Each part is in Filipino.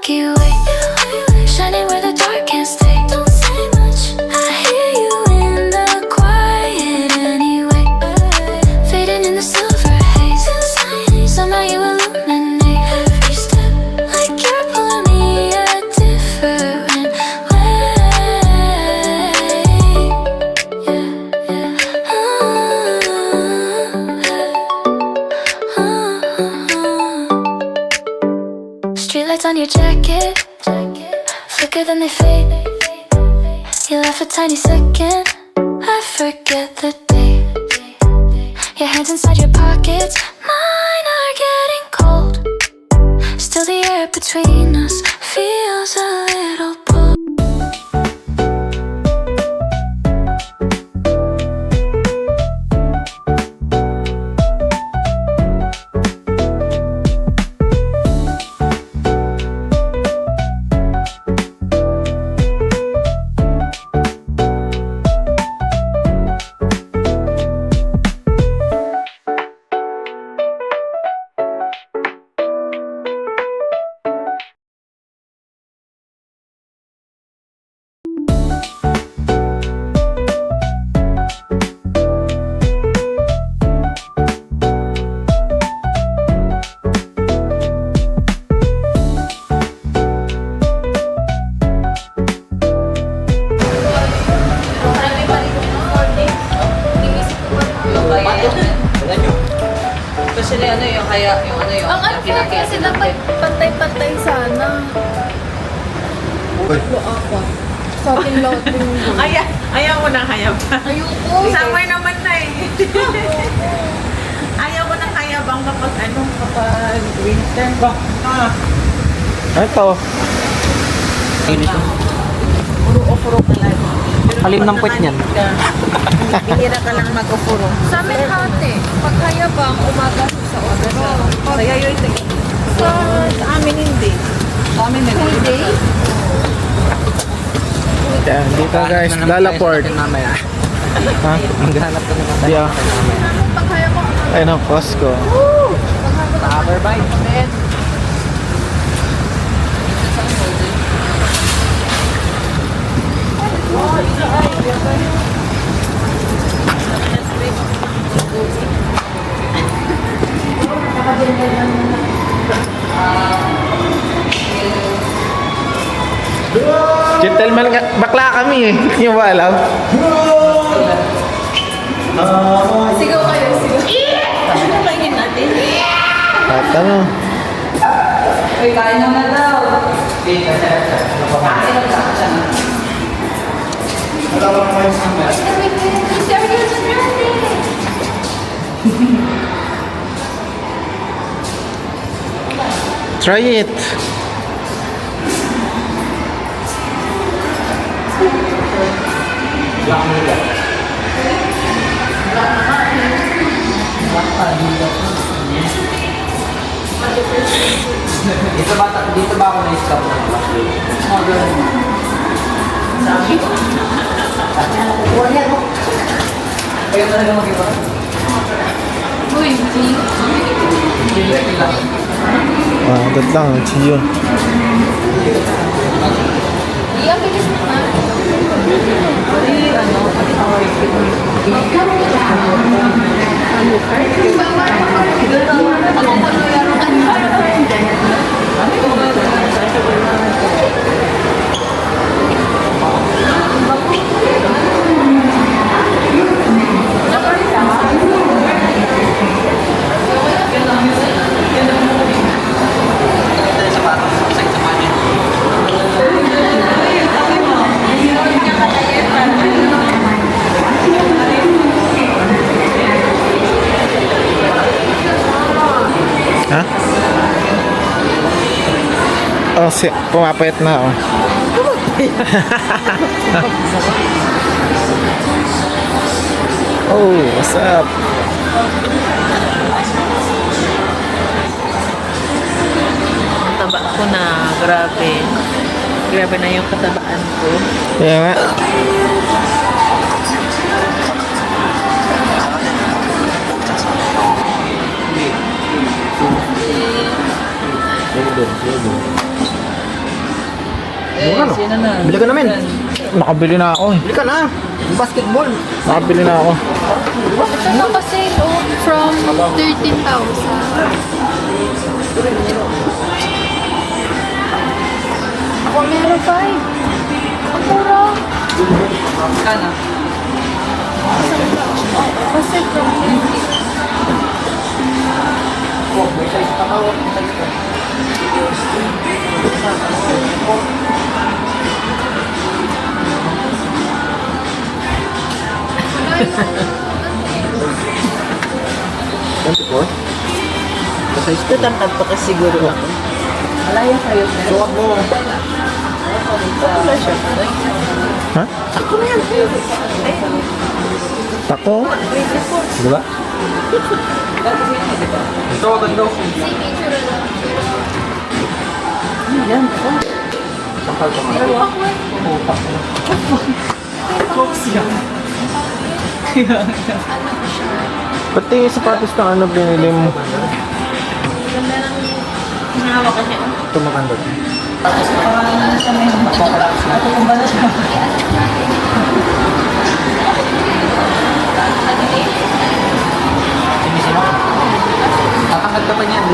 Milky Way, shining where the dark can't stay. Don't say much, I hear you in the quiet anyway. Fading in the silver haze, somehow you illuminate every step, like you're pulling me a different way. Streetlights on your jacket, flicker then they fade. You laugh a tiny second, I forget the day. Your hands inside your pockets, mine are getting cold. Still the air between us feels a little pulled. Especially ano yung kaya yung ano yung Ang unfair kasi dapat pantay-pantay sana. Apat. Sa ating lahat din. Ayaw mo nang hayabang. Ayoko. Summer naman na eh. Ayaw mo nang hayabang kapag winter. Ito. Puro-ofuro ka lang. Halim ng puwet niyan. Bihira ka lang mag-ofuro. Sa amin hati. Pag kaya bang umaga sa umaga. Kaya yun sa amin hindi. Sa amin na Full day? Yan, dito guys, Lalaport. mamaya. Ha? Maghanap ka naman tayo. Yeah. Pag kaya bang umaga. Ayun ang Costco. Cover by. Gentleman nga, bakla kami eh. Hindi mo ba alam? Sigaw kayo, sigaw. Ano kainin natin? At ano? Uy, kain mo na daw. Kain na siya na. Seryoso natin. Try it. Dito ba ako na-stop na Kaya talaga mag-iba? Uy, Gio. Agad lang, chiyo. Iya, bilis naman. Ha? Oh, pumapayat na oh. Oh, what's up? Taba ko na, grabe. Grabe na yung katabaan ko. Kaya nga. Sino na? Bili ka namin. Nakabili na ako eh. Bili ka na. Basketball. Nakabili na ako. Ito na kasi from 13,000. Ako meron 5. Ang mura. Kano? Kasi from 13. Tatangkad pa kasi siguro ako. Malaya sa'yo, sir. Sukat mo. Wala siya. Ha? Tako? Diba? Ito agad daw. Yan. Sakal ka nga. Pati yung sapatos na ano binili mo? Hinawa ka niya. Ito maganda. Tatangkad ka pa niyan.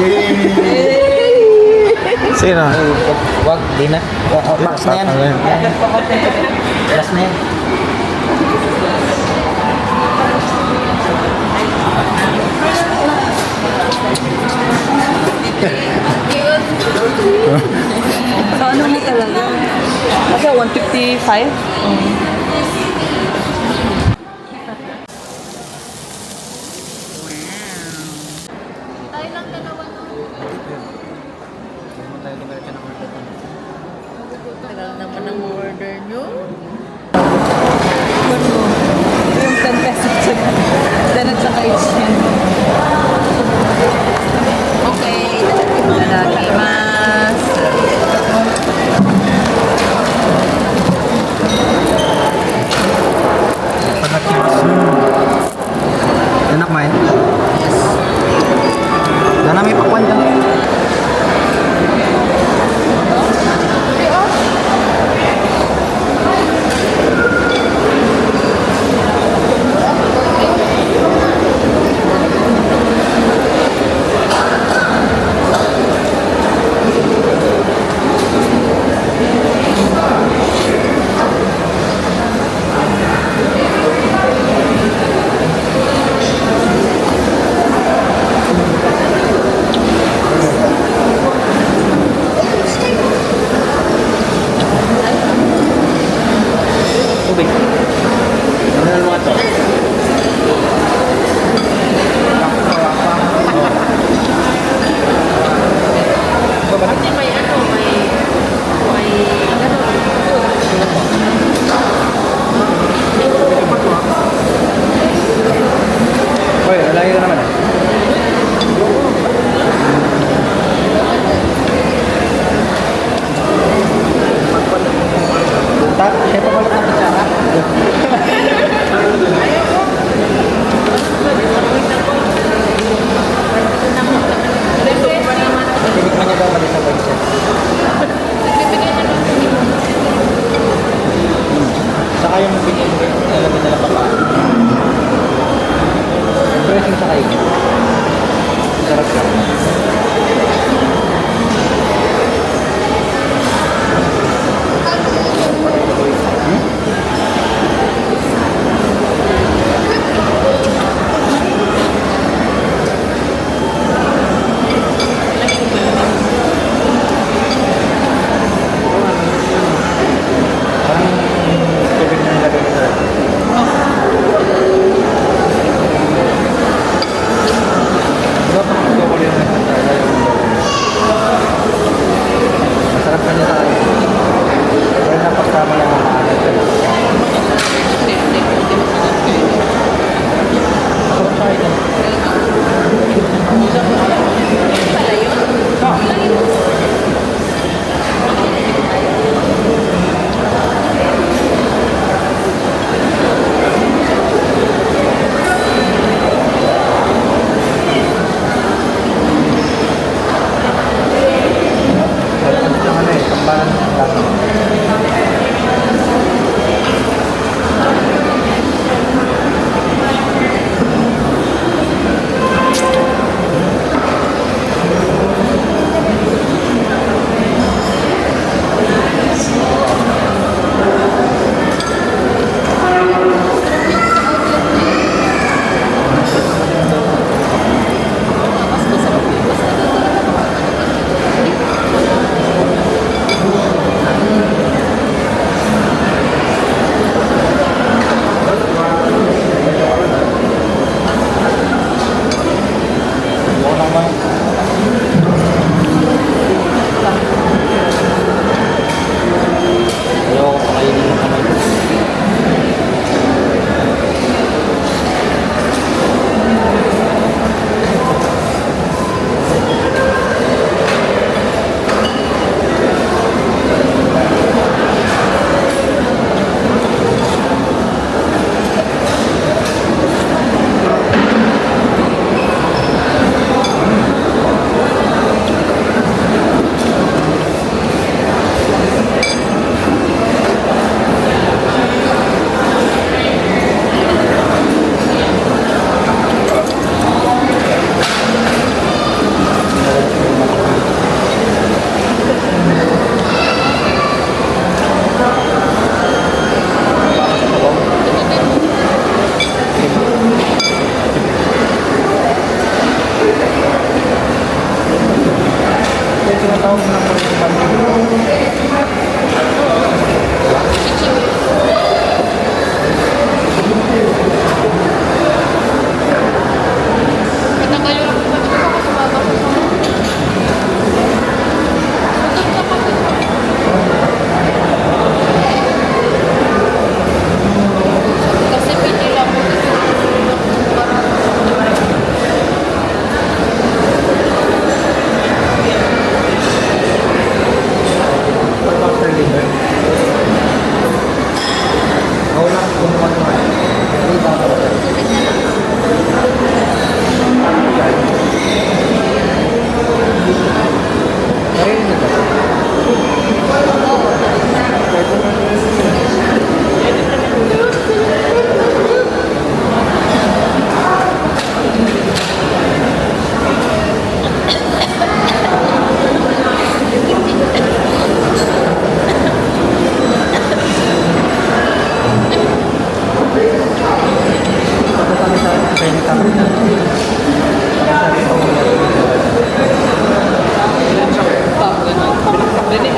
Sino? Wag, di na. Max na yan. Last na yan. So, ano mo talaga? Kasi 155? Tayo lang dalawa no. Tagal naman ang order nyo. Yung 10 pesos siya. Then at saka HM. Okay. Itadakimasu. Anak main? Yes. Dana may pakwan ka.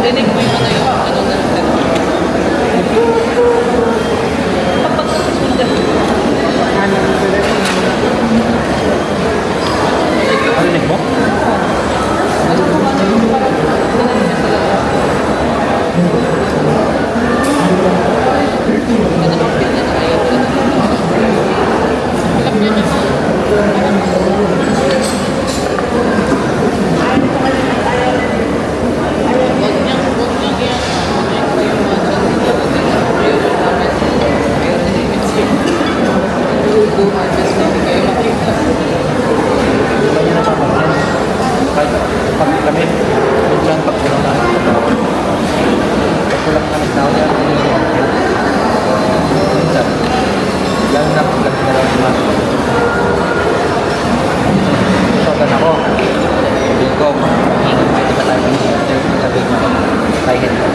Dinig mo yung ano yung ano na. Parinig mo? Pag kami, minsan pag kulang na. Pag kulang kami tao yan, minsan. Lalo na pag kami na lang naman. Sotan ako. Sabi ko, ingat pa, di ba tayo sabi ko, tayo ko.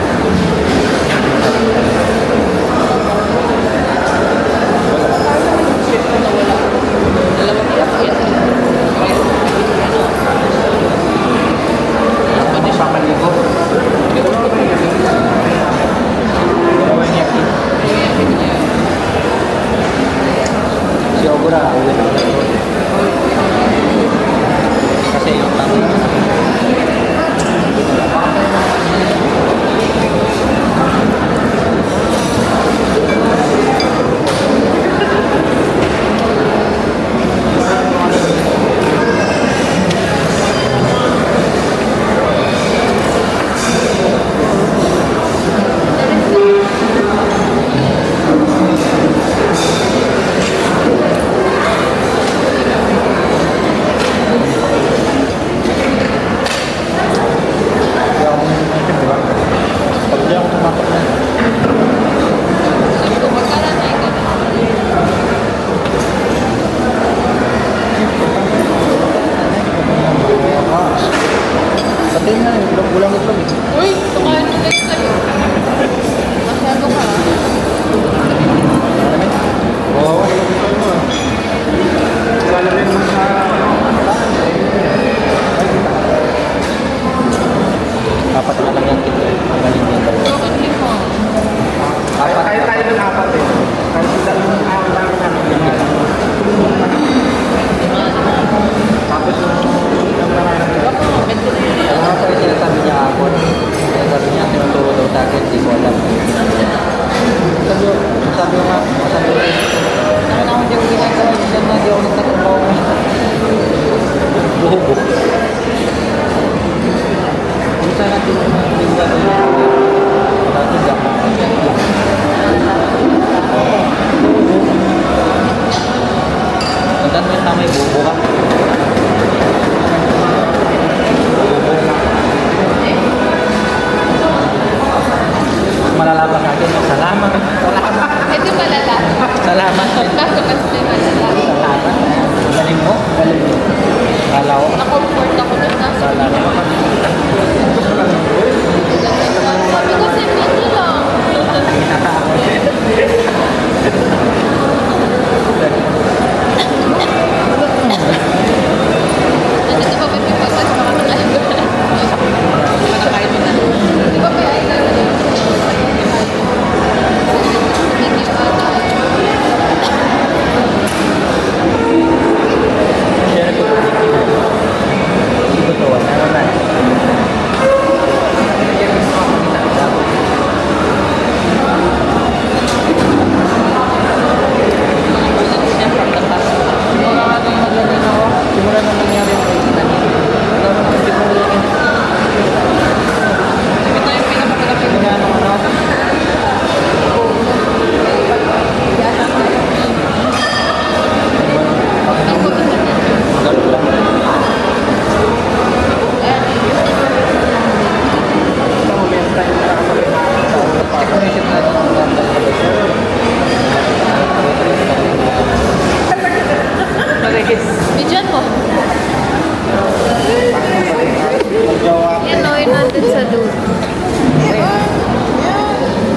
Si Ogura, kasi yung tatay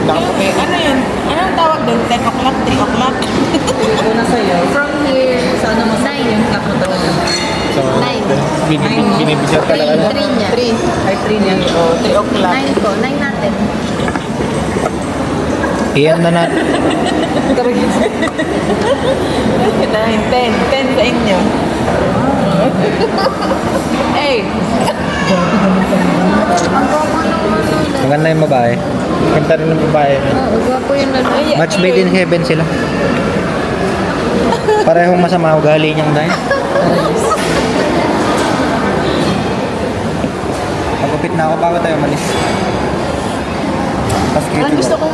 Nakaputi. Ano yun? Anong tawag doon? 10 o'clock? 3 o'clock? Ito na sa'yo. From here, Sana masaya yung takot talaga. So, binibigyan talaga na. 3 niya. 3. Ay, 3 niya. O, 3 o'clock. 9 ko. 9 natin. Iyan na natin. 9, 10 sa inyo. Eh, Maganda yung babae. Kanta rin ng babae. Oo, gwapo yung lalaki. Match made in heaven sila. Parehong masama ugali niyang dahil. Magupit na ako bago tayo malis. parang gusto kong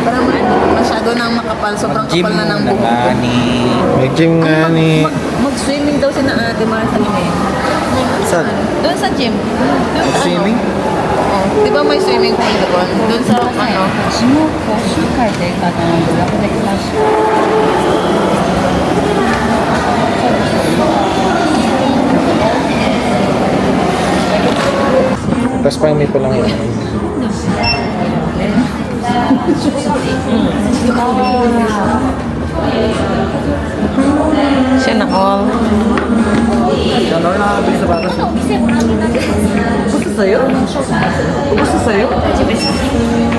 para masyado nang makapal. Sobrang Mag-gym kapal na ng muna buhok nga ko. ni... May gym nga ni... Mag-swimming daw si na Ate Martha Limay. Saan? Doon sa gym. Mag-swimming? Oo. Di ba may swimming pool doon? Doon sa ano? 私も講習会でドラムできました Tapos pang may pa lang yun. Siya na all. Ano na nakabili sa batas? Gusto sa'yo? Gusto sa'yo?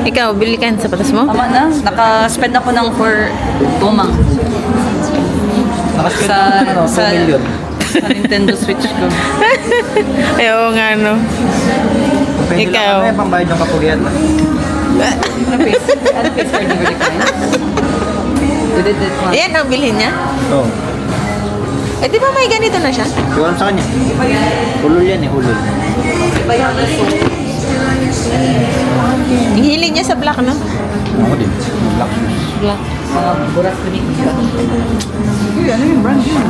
Ikaw, bili ka sa patas mo? Tama na. Naka-spend ako ng for 2 months. Nakaspend Sa, ano, 2 sa, million. sa Nintendo Switch ko. Ay, oo nga, no. Pwede Ikaw. lang ano pambayad yung kapugian. Ano face card ni Verdict Did it one? Ayan ang bilhin niya. Oo. Eh, di ba may ganito na siya? Iwan sa kanya. Ulol yan eh, ulol. Iba yung iso. Ang hiling niya sa black, no? Ako din. Black shoes. Black. Mga buras ko dito. Uy, ano yung brand yun?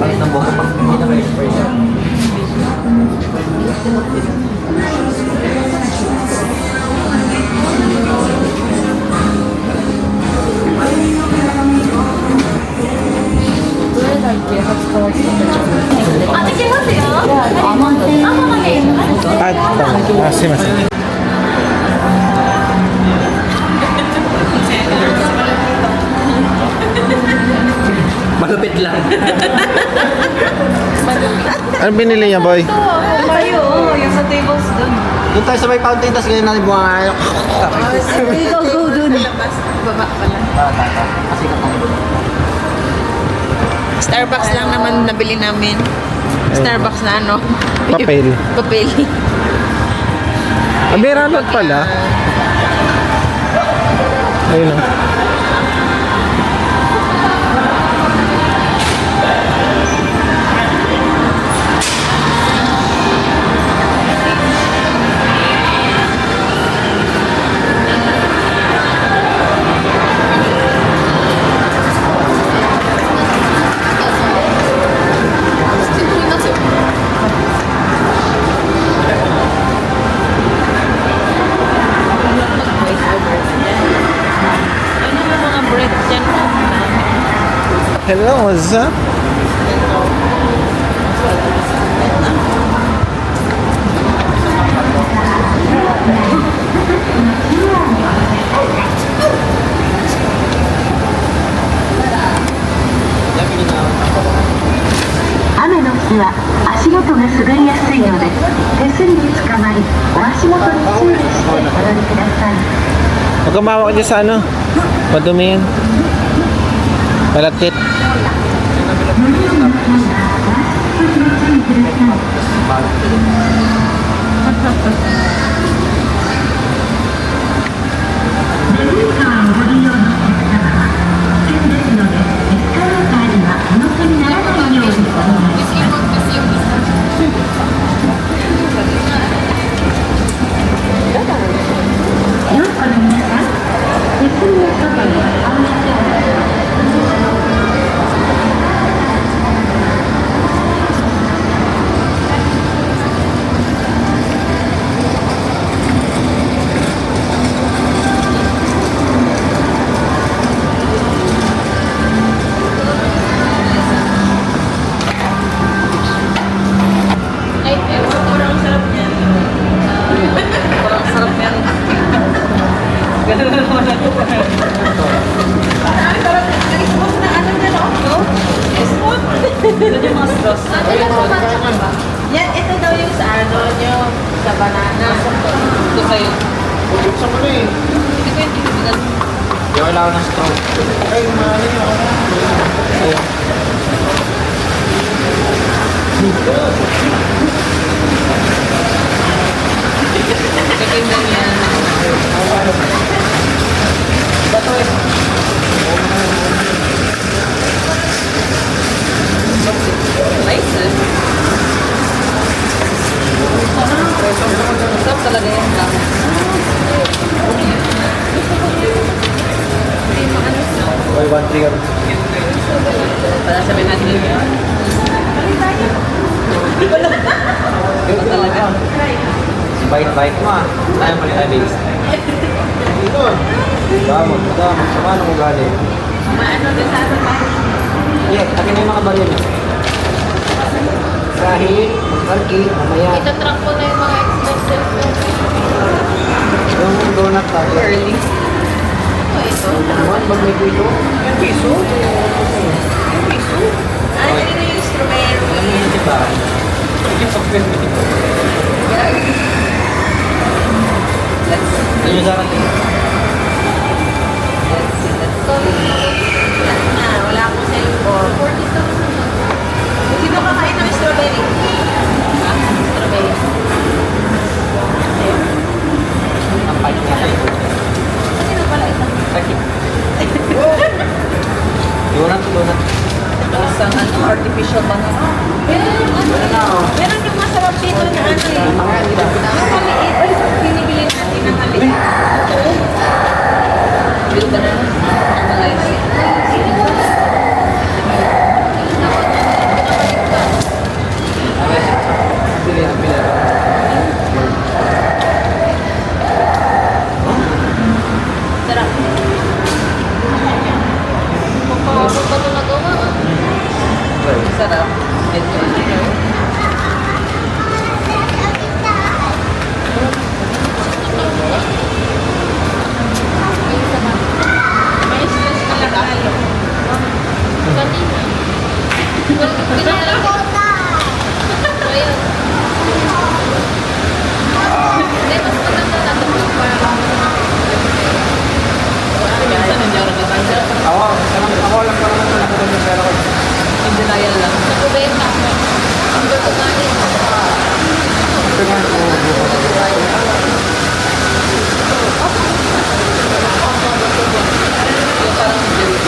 Kahit ng buhok pa, hindi na ka-expert yan.すいません。 Malupit lang. Ano binili niya, boy? Tayo, yung sa tables dun. Doon tayo sa may fountain, tapos ganyan natin buhay. Go dun. Baba pala. Kasi kapag Starbucks lang naman nabili namin. Starbucks na ano? Papel. Papel. Ah, may ranot pala. Ayun o. Ano yung mga bread dyan? Hello, what's up? Huwag kang mawak dyan sa ano. Madumi yan. Malapit. banana. Ito sa'yo. Buksan mo na eh. Hindi ko yung tinibigan. Hindi ko kailangan ng straw. Ay, mahali ako. Ayun. Chicken din yan. Bato eh. Nice eh. Sarap talaga yan. Buy one trigger. Para sabihin natin yun. Sarap talaga. Bite mo ah. Tayo pa rin tayo base. Dito. Damot. Sama nang ugali. Maano din sa atin tayo. Ayan, akin na yung mga baril. Kahit, magkalki, mamaya. Itatrack ko na yung mga expensive ko. Yung donut tayo. Early. Ito. Naman, pag may piso. Yung piso? Yung piso? Ah, hindi na yung strawberry. Alam mo yun, di ba? Sige, pag-friend mo dito. Ayun sa akin. Ah, wala akong cellphone. 42. Sino kakain ng strawberry? Ah, strawberry. Ang pahit nga tayo. Sino pala ito? Sakit. Donut. Isang artificial banana. Meron yung masarap dito na ano eh. Yung maliit. Binibili natin ng maliit. Real banana. Analyze. Pili. Sarap. Magpapagod pa ito nagawa ah. Sarap. Medyo. May stress ka lang tayo. Kanina. Pinala ko. Ayun. Hindi, mas maganda na ito. Minsan hindi ako nagkakasya. Ako lang para naman nakita yung pera ko. In denial lang. Nakubenta. Ang tutuganin. Ito nga. Yung parang jelly.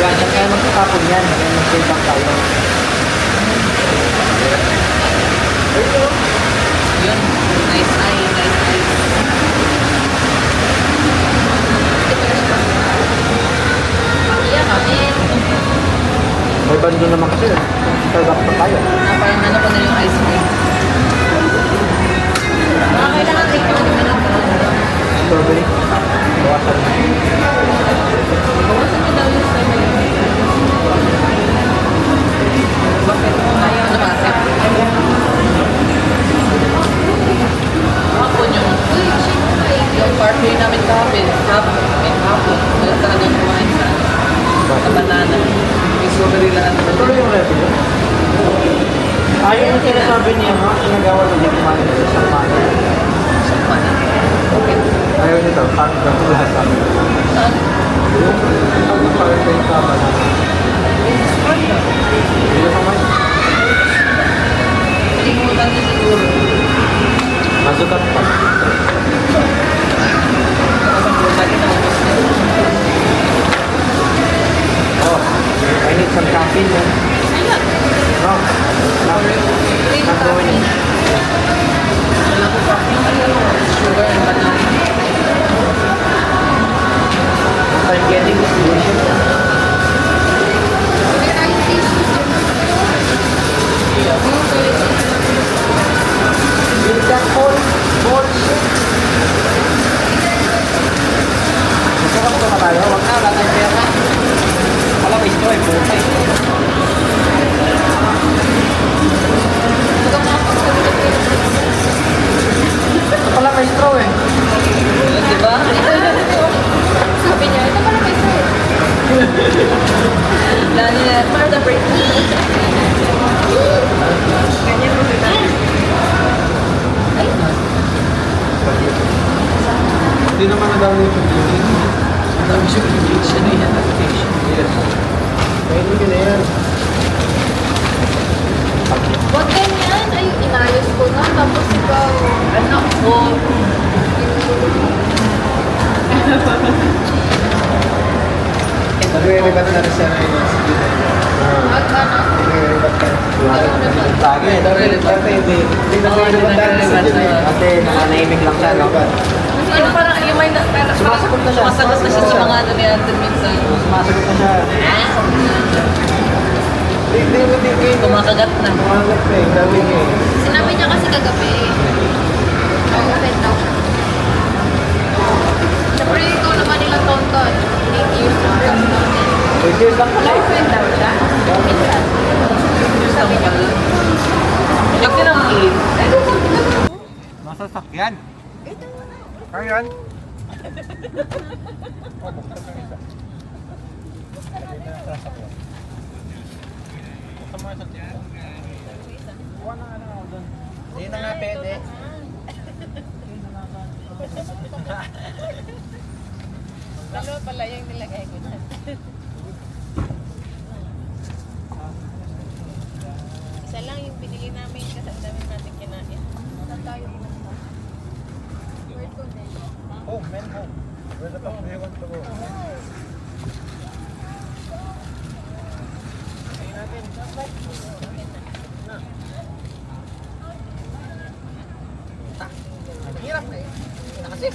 Yan kaya magtatapon yan. Kaya mag-payback tayo. Yun. Nice eye. Nice eye. Iya kami. May bando naman kasi. Payback pa tayo. Napayan ko na yung ice cream. Mga kailangan take mo naman ang Strawberry. Bawasan na. bawasan mo daw yung strawberry. Bakit? Ayaw na bakit? Hapon yung party namin kahapon. Hapon. Wala talagang kumain sa banana. May strawberry lahat. Ito yung revenue. Ayaw yung sinasabi niya, ha? Sinagawa na niya kumain sa isang mano. Isang mana. Okay. Ayaw niya daw, parang ganito lahat sa amin. Saan? Yung parang sa banana. dyan. No. Sugar and banana. I'm getting this delicious. With that whole bullshit. Gusto ka ba tayo? Huwag na, wala tayong pera. Wala may straw, buhay. Wala may straw eh. Diba? Sabi niya, ito pala may sa'yo. Lalo na, for the break. Ganyan mo sila. Hindi naman nadami yung pag-ibig. Ang dami siya injection na yan. Application. Pwede ka na yan. Huwag ganyan. Ay, inayos ko na. Tapos ikaw. Anak ko. Nagre-rebat na rin siya na yun. Huwag ka na. Nagre-rebat ka. Lagi. Hindi na nagre-rebat na yun. Kasi nakanahimik lang siya, no? Ano parang yung may Sumasagot na siya. Sumasagot na siya sa mga ano ni Anton minsan. Sumasagot na siya. Hindi. Kumakagat na. Kumangat na eh. Dami niya eh. Sinabi niya kasi kagabi. Open daw siya. Siyempre, ikaw naman nilang taon-taon. 8 years na drugs natin. 8 years lang pala. Open daw siya. Minsan. Sabi niya. Huwag din ang eat. Masasakyan. Ayan. Hindi na nga pwede. Dalawa pala yung nilagay ko dyan. Isa lang yung pinili namin kasi ang dami natin kinain. Saan tayo pumunta? Where to then? Home, men home. Where the fuck do you want to go? Ang hirap na eh. Kasi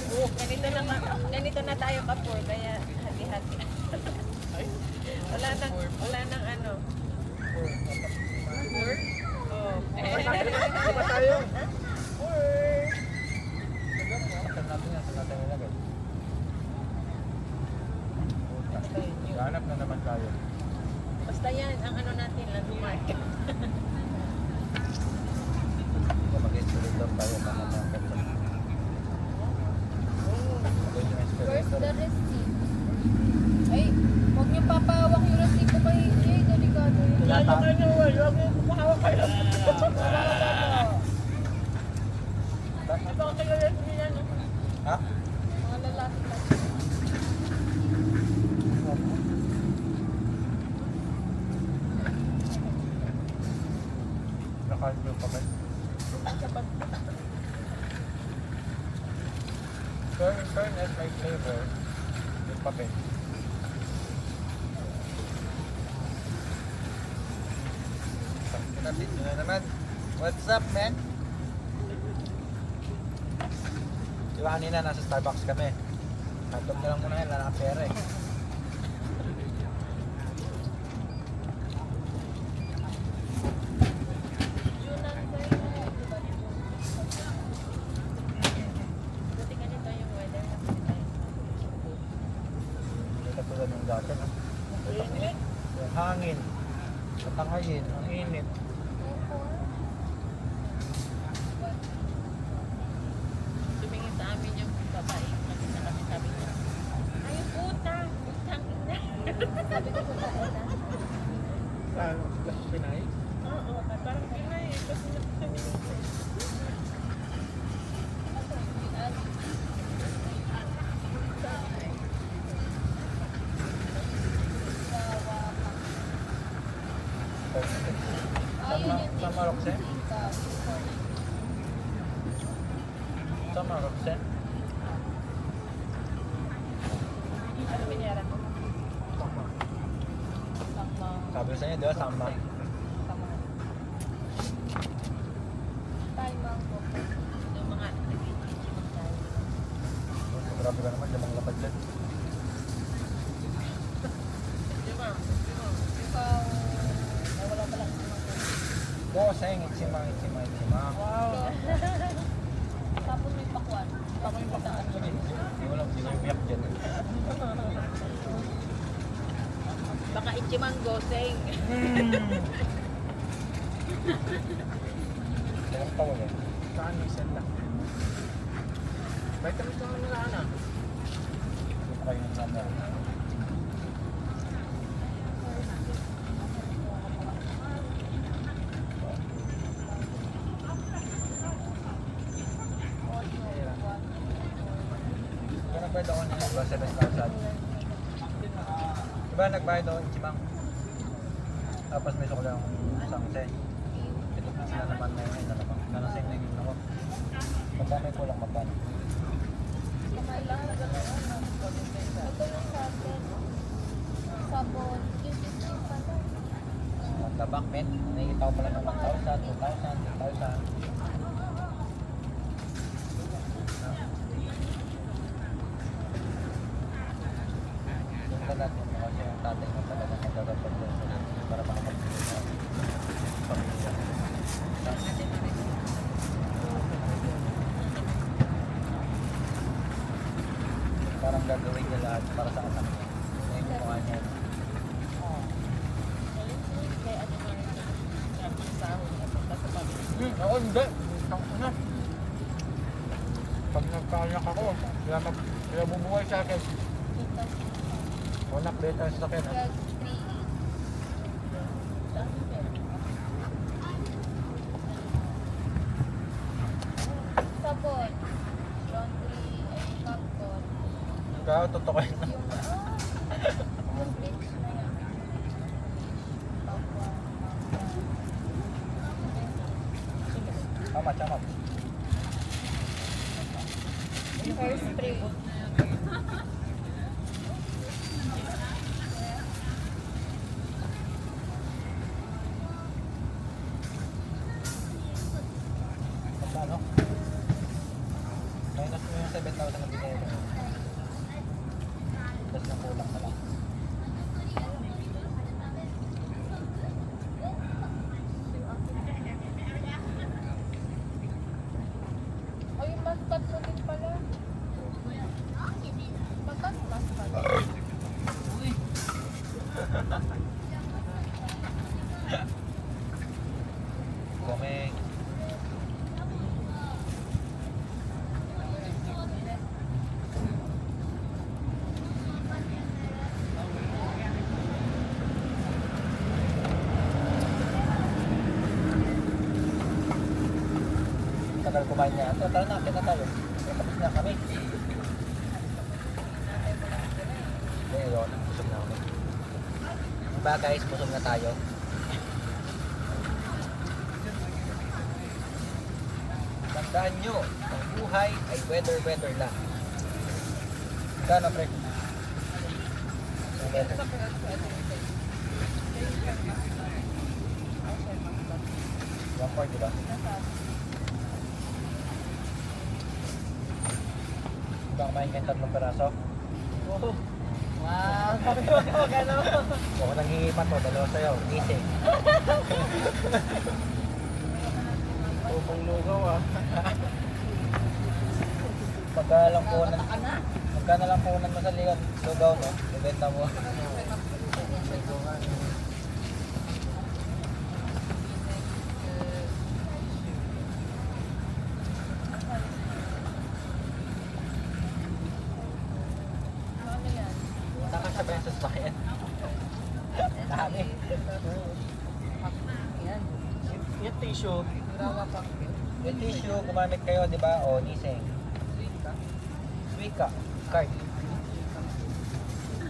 Ganito na tayo kapur, kaya hati-hati. Wala nang ano. Four? Oh. Diba tayo? Hanap na naman tayo. Basta yan, ang ano natin, landmark. Mag-insulate lang tayo. Where's the receipt? Ay, huwag niyo papahawak yung receipt ko kay Jay. Delikado yun. Lalo ka niyo, huwag niyo papahawak kayo. Ito kayo rin niya, no? Ha? Mga lalaki lang. Naka-review pa ba? Fairness, may flavor. Yung papel. Pinapit nyo na naman. What's up, man? Di ba kanina nasa Starbucks kami? Hotdog na lang muna yan, wala na pera eh. Buti ganito yung weather. Hindi katulad ng dati, no? Yung hangin. Katangayin, ang init. Tumingin sa amin yung babae. Nakita kami, sabi niya, ay puta! Putang ina! Sabi ko puta ina. Pinay? Oo, parang pinay. Kasi tumingin sa Sa Marokse? Sa Marokse? Ano binayaran mo? Sabi ko sa inyo, di ba? Sama. Tayo mango. Yung mga nag-iichimang tayo. Grabe ka naman, lamang lapad dyan. Ikaw, ay wala pa lang ichimang tayo. Goseng, itsimang. Wow. Tapos may pakwan. Pakwan yung pataan. Hindi mo lang, hindi ko umiyak dyan. Baka ichimang goseng. Ilang taon eh. Saan may set lang? Vitamins naman na ana. Hindi pa kayo nagsama. Kaya nagbayad ako niya, diba? 7,000. Diba nagbayad ako ng Chimang? Tapos may sukla yung sangse. Pinipis na naman na yun, na naman. Nanasing na yun ako. Pagka may kulang magkano. Ito yung sabon. Sabon. Yung pala. Magtabak, men. Nakikita ko pala ng 1,000, 2,000, 3,000. Yung ba natin, kasi yung tatay mo talaga nagagapag doon para makapag-ibig sa pamilya. Parang gagawin niya lahat para sa anak niya. Yung mukha niya. Kaya ano nga rin yung sahod na punta sa pamilya. Ako hindi. Ang ina. Pag nagkaanak ako, kaya bubuhay sa akin. Wanak beta sa akin. Sabon. Laundry. Ay, cotton. Kaya totoo yun. Yung bleach na yan. Tama. Hairspray. Magkano? Minus mo yung 7,000 na binili mo. Tapos na kulang na lang. O yung mascot mo din pala. Magkano mascot? Gomeng. Tagal kumain niya. Tara na, kita tayo. Tapos na kami. Ayun, busog na kami. Diba guys, busog na tayo. Tandaan nyo, ang buhay ay weather lang. Gano'n, pre? Ang weather. 1.4, diba? Diba kumain kayo 3 peraso? Oh. Wow, sabi ko gano'n. Ako nanghihipan to, 2 sa'yo, gising. Upong lugaw ah. Magkano lang punan mo sa lugaw, no? Ibenta mo. Ano yan? Saka siya ba yung sasakyan? Dami. Yan. Yung tissue. Yung tissue, gumamit kayo, di ba? O, niseng. Suika. Card.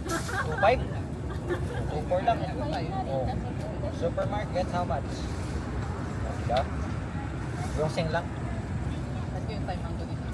2.5? 2.4 lang. Oh. Supermarket, how much? Diba? Yung sing lang. At yung time ang ganito.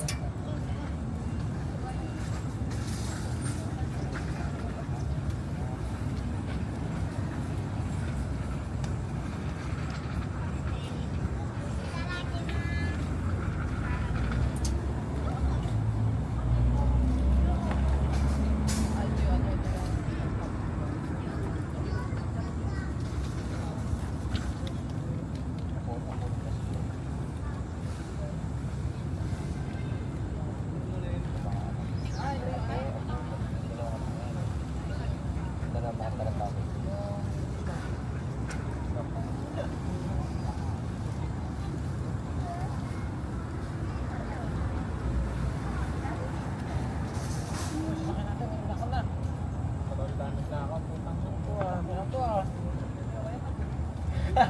Wait,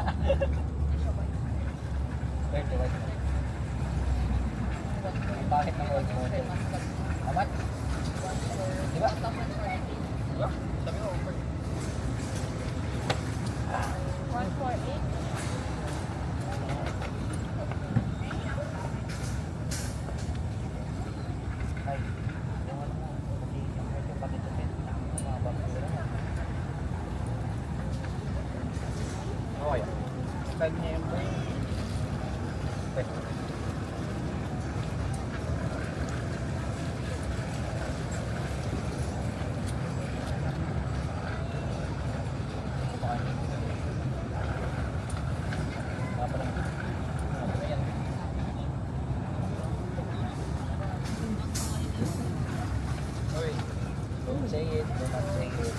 wait. Bakit ng old model? Amat? Diba? Diba? Sabi ko, over. 148. Ay, yung ano mo, pati yung pati-tupin. Mababa mo lang. Okay. Style niya yung boy. Okay. Don't say it, do not say it.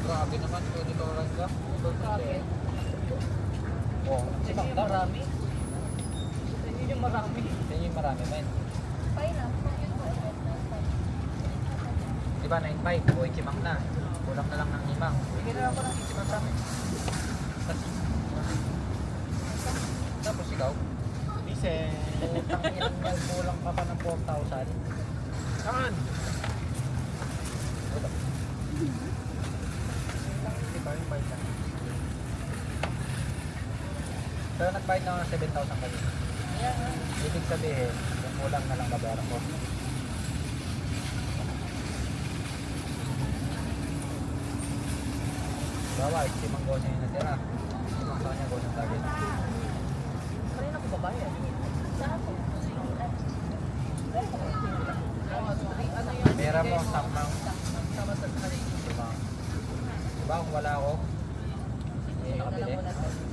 Grabe naman, pwede ba orang ka? Grabe. Oh, si Magda. Marami. Yun yung marami. Yun yung marami, man. Diba 9.5, buhay chimang na. Kulang na lang ng limang. Bigyan na lang ko ng chimang kami. Tapos ikaw? Bise. Utang yan, kulang pa pa ng 4,000. Saan? Wala. Diba yung bayad na? Pero nagbayad na ako ng 7,000 kayo. Ibig sabihin, yung kulang na lang babayaran ko. Bawa, si Manggo niya yung natira. Si Manggo niya go ng target. Kanina ko babayad. Pera mo, samang. Diba? Diba kung wala ako? Hindi nakabili.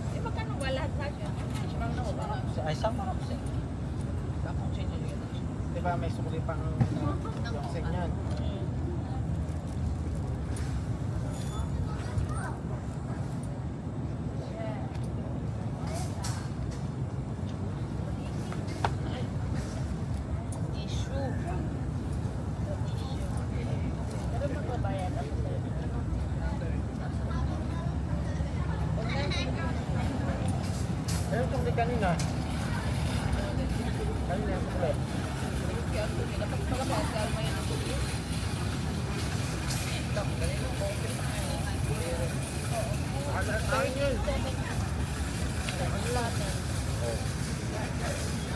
Eh, magkano wala sa akin? Simang na ko ba? Ay, sama ka kasi. Diba may sukli pang yung segnan? Issue. Pero magbabayad ako sa Pero itong di kanina. Kanina yung sukli. Ayun yun.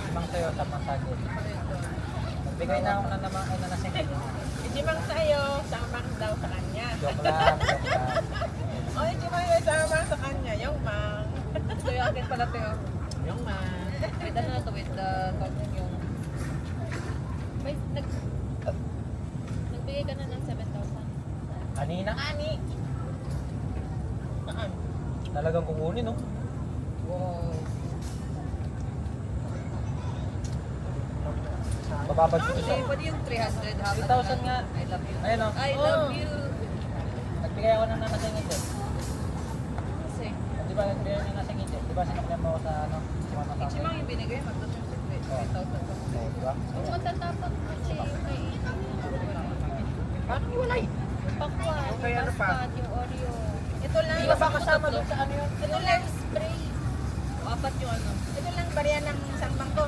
Limang sa'yo, tapang sagit. Nagbigay na ako na naman ay nanasingit. Ijimang sa'yo, samang daw sa kanya. Joke lang, joke lang. O, ijimang yung samang sa kanya, yung mang. Ito yung akin pala, Teo. Yung man. With ano to, with the yung... May, nagbigay ka na ng 7,000. Kanina? Ani! Saan? Talagang kukunin, no? Wow. Bababad ko siya. Pwede yung 300 ha? 3,000 nga. I love you. Ayun, no? I love you. Nagbigay ako ng nanasingit eh. Kasi, Di ba nagbigay ng nanasingit eh? Di ba sinakyan mo ako sa ano? Si Mama Tama? Ichimang yung binigay, magdodong yung 3,000. Oo, di ba? Kung matatapang kasi may Paano iwalay? pakwan, Okay, yung ano pa? custard, yung Oreo. Ito lang. Di ba ba kasama doon sa ano yun? Ito lang spray. O, apat yung ano. Ito lang barya ng isang bangko.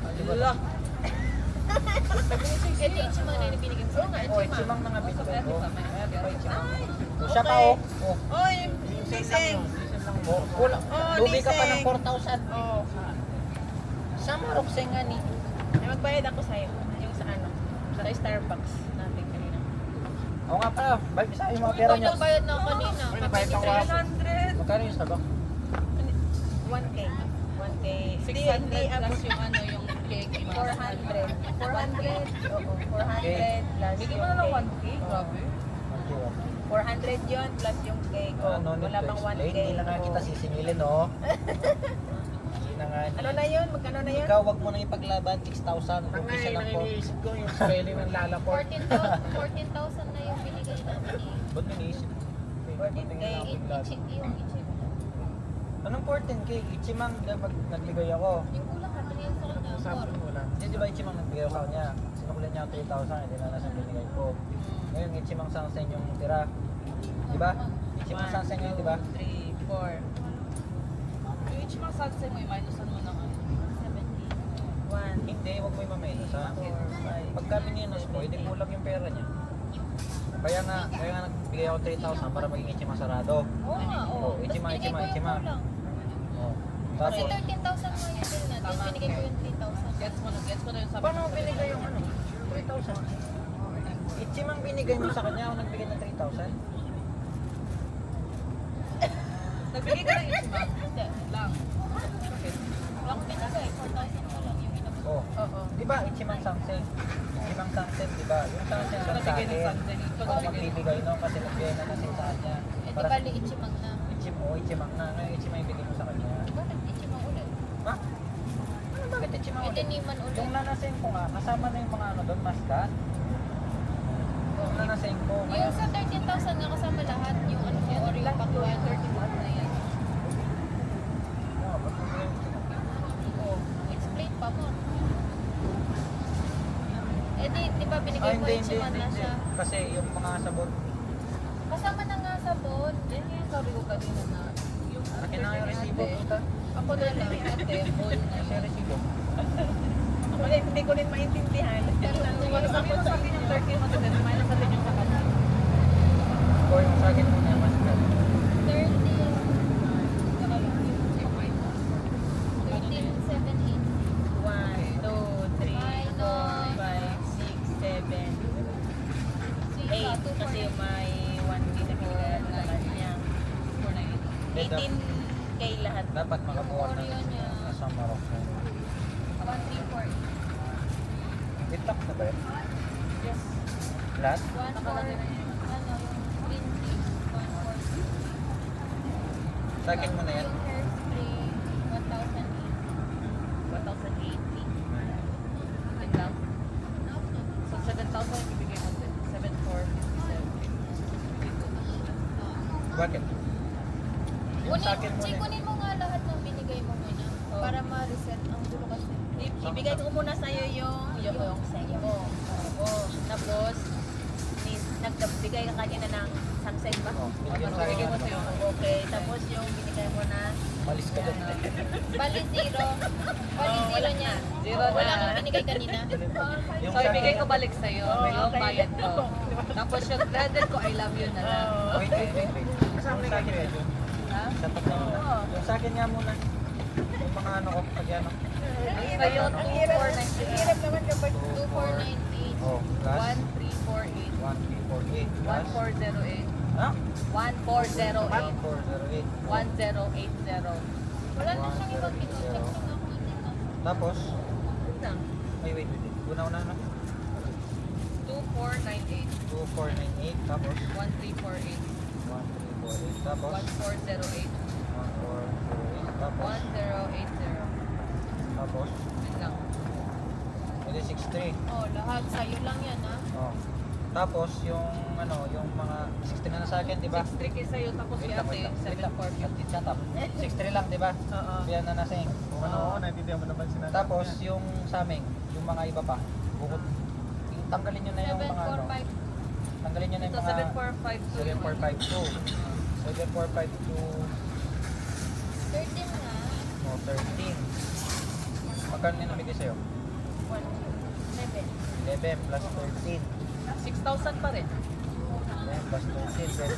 Di ba lang? Ito yung chimang na yung binigay mo. Oo nga, Oh, Ichimang na nga binigay ko. Ayan, di ba Ichimang? Oh, siya pa oh. Oh. Oy, Liseng. Oh, kulang. Oh, Lubi ka pa ng Liseng. 4,000. Oo. Sama Roxeng nga ni. Ay, magbayad ako sa'yo. Yung sa ano, sa Starbucks natin kanina. Oo nga pala, bayad sa yung mga pera niyo. Ito bayad na ako kanina. Uy, nabayad ako. 700. Magkano yung Starbucks? 1K. 1K. 600 plus yung ano, yung cake. 400. 400. Oo, 400 plus Bigyan mo yung na lang cake. 1K. Oo. Grabe. 400 yun plus yung cake. Ah, no, Wala need to bang 1K. explain. Hindi na nga Oo. kita sisingilin, no? Hindi na nga. Ano na yun? Magkano na yun? Ikaw, wag mo na ipaglaban, 6,000. Ang Umpisa ngayon lang ang po. iniisip ko yung spelling ng Lalaport. 14,000 na yung binigay namin eh. Ba't mo iniisip? 14K. Yung ichip. Anong 14K? Ichimang dapat nagbigay ako. Yung kulang ka, rin sa kanya. Sabi ko lang. Hindi, di ba Ichimang nagbigay ako sa kanya? Sinukulan niya ako 3,000, hindi na nasa binigay ko. Ngayon, Ichimang Sansen yung tira. Di ba? Ichimang Sansen ngayon, di ba? 3, 4. Yung Ichimang Sansen mo, minusan mo ng 1, Hindi, huwag mo yung maminusa. 4, 5. Pagka minus mo, hindi kulang yung pera niya. Kaya nga nagbigay ako 3,000 para maging Ichimang sarado. Oo nga, oo. Oh, Ichimang, Tapos binigay ko Ichimang. yung kulang. Oh. Kasi Tapos, 13,000 nga yung bill natin. Tama. Binigay ko yung 3,000. Gets mo na yung sabi. paano mo binigay yung ano? 3,000? Ichimang binigay mo sa kanya, ako nagbigay ng 3,000? Nagbigay ka ng Ichimang? Hindi. Lang. Wala akong binigay. 4,000 ko lang yung inabot. Oh. Oo. Di ba, Ichimang Sansen? Ichimang Sansen, di ba? Yung Sansen Ito sa nagbigay ng akin. Sansen. Ito Ako nagbigay ng magbibigay no kasi nagbigay na kasi sa kanya. Eh, di bali Ichimang na. Ichimang na. Ngayon, Ichimang ibigay mo sa kanya. Bakit Ichimang ulit? Ha? Ano bakit Ichimang Eh, ulit? tiniman ulit. Yung nanasin ko nga, kasama na yung mga ano doon, maskat. Yung nanasin ko. Yung sa 13,000 nga kasama lahat, yung ano mo, or yung patuan, 31 na yan. Oo, ba't mo bigay mo sila? Oo. Explain pa mo. Eh di ba binigay mo Ichiman na siya? Kasi yung mga sabon, Kasama na nga sa bon. Yan yung sabi ko kanina na yung laki na yung resibo. Puta. Ako na lang ate, all na Kasi siya. resibo. Ako rin, hindi ko rin maintindihan. Pero sabi mo sa akin yung 13 mo sa minus natin yung sa kanya. O yung sa akin muna yung maskat. 13,780. 1, 2, 3, 4, 5, 6, 7, 8. Kasi may 1K na pinagalan sa kanya. 18K lahat. Dapat makabuhat na Oreo niya. nasa Morocco. 1348. Itak na ba yun? Yes. Lahat? 14, ano, yung green tea, 140. Sa akin mo na yan. Yung hairspray, 1,080. 1,080. Yun lang. So 7,000 ibigay mo din. 7,457. Bakit? Yung sa akin mo na yan. Kunin mo nga lahat ng binigay mo muna. Oh. Para ma-reset ang dulo kasi. Ibigay ko muna sa'yo yung sa'yo mo. Oo. Tapos, nagbigay ka kanina ng sunset ba? Oh, binigyan Tapos sa'yo binigay mo ng- sa'yo. Okay. Tapos yung binigay mo na Malis ka dyan. Bali zero. Bali Oh, zero wala niya. na. Zero Wala na. kang binigay kanina. Yung So, sa ibigay akin- ko balik sa'yo yung bayad ko. Tapos yung credit ko, I love you na lang. Wait. Kasama na kayo yun. Ha? Sa tatlo muna. Oo. Yung sa akin nga muna. Yung mga ano ko, pag ano. Sa'yo, 2,498. Hirap naman kapag 2498. Oh, plus 1,348. 1348 plus 1,408. ha? 1,408. 1408. 1,080. Wala na siyang ibang pinucheck sa mga kanina. Tapos, Lang. ay wait. Una na. 2,498. 2498 tapos 1,348. 1348 tapos 1,408. 1408 tapos 1,080. tapos Yun lang. edi 63. Oh, lahat sa'yo lang yan ha. Oh. Tapos yung ano, yung mga 60 na sa akin, di ba? 6,300 kayo sa'yo, tapos si ate, 7,450. Shut up. 63 lang, di ba? Oo. Yan na nasing. Kung ano, naintindihan mo naman sinasabi. tapos yung sa amin, yung mga iba pa, bukod tanggalin nyo na yung mga ano. 745. Tanggalin nyo na Ito, yung mga 7,452. 7452 13 nga. 13. Magkano yung nabigay sa'yo? 11. 11 plus 13. 6,000 pa rin. 11 plus 13.